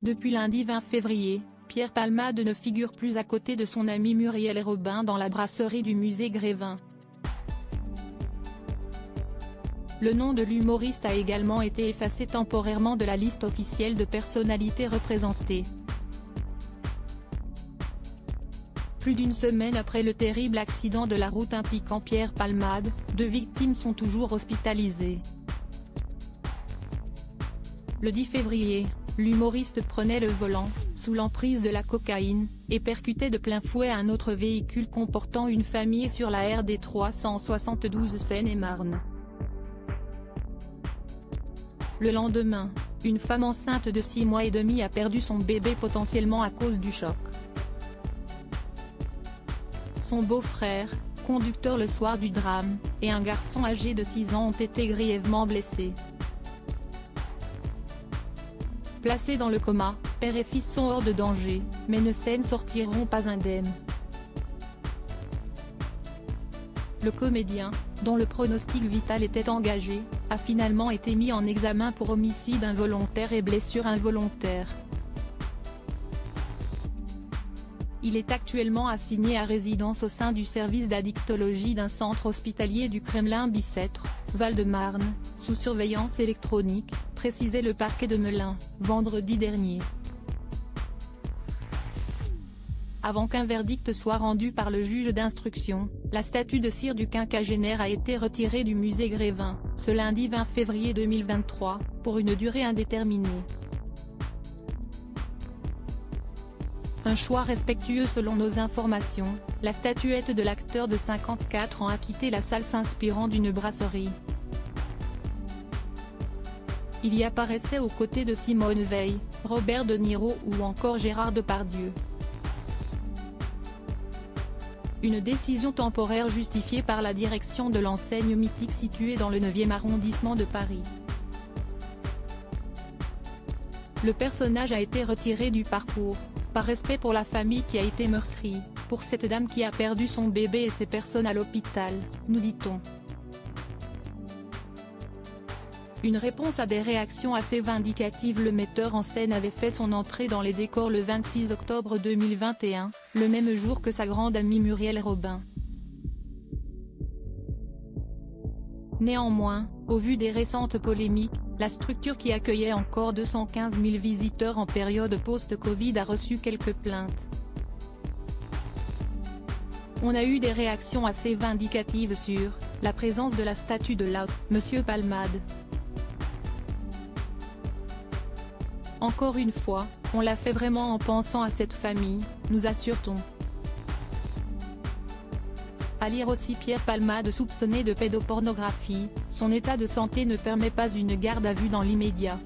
Depuis lundi 20 février, Pierre Palmade ne figure plus à côté de son ami Muriel Robin dans la brasserie du musée Grévin. Le nom de l'humoriste a également été effacé temporairement de la liste officielle de personnalités représentées. Plus d'une semaine après le terrible accident de la route impliquant Pierre Palmade, 2 victimes sont toujours hospitalisées. Le 10 février, l'humoriste prenait le volant, sous l'emprise de la cocaïne, et percutait de plein fouet un autre véhicule comportant une famille sur la RD 372 Seine-et-Marne. Le lendemain, une femme enceinte de 6 mois et demi a perdu son bébé potentiellement à cause du choc. Son beau-frère, conducteur le soir du drame, et un garçon âgé de 6 ans ont été grièvement blessés. Placés dans le coma, père et fils sont hors de danger, mais ne s'en sortiront pas indemnes. Le comédien, dont le pronostic vital était engagé, a finalement été mis en examen pour homicide involontaire et blessure involontaire. Il est actuellement assigné à résidence au sein du service d'addictologie d'un centre hospitalier du Kremlin-Bicêtre, Val-de-Marne, sous surveillance électronique, précisait le parquet de Melun, vendredi dernier. Avant qu'un verdict soit rendu par le juge d'instruction, la statue de cire du quinquagénaire a été retirée du musée Grévin, ce lundi 20 février 2023, pour une durée indéterminée. Un choix respectueux selon nos informations, la statuette de l'acteur de 54 ans a quitté la salle s'inspirant d'une brasserie. Il y apparaissait aux côtés de Simone Veil, Robert De Niro ou encore Gérard Depardieu. Une décision temporaire justifiée par la direction de l'enseigne mythique située dans le 9e arrondissement de Paris. Le personnage a été retiré du parcours, par respect pour la famille qui a été meurtrie, pour cette dame qui a perdu son bébé et ses personnes à l'hôpital, nous dit-on. Une réponse à des réactions assez vindicatives. Le metteur en scène avait fait son entrée dans les décors le 26 octobre 2021, le même jour que sa grande amie Muriel Robin. Néanmoins, au vu des récentes polémiques, la structure qui accueillait encore 215 000 visiteurs en période post-Covid a reçu quelques plaintes. On a eu des réactions assez vindicatives sur la présence de la statue de Monsieur Palmade. Encore une fois, on l'a fait vraiment en pensant à cette famille, nous assure-t-on. À lire aussi Pierre Palmade soupçonné de pédopornographie, son état de santé ne permet pas une garde à vue dans l'immédiat.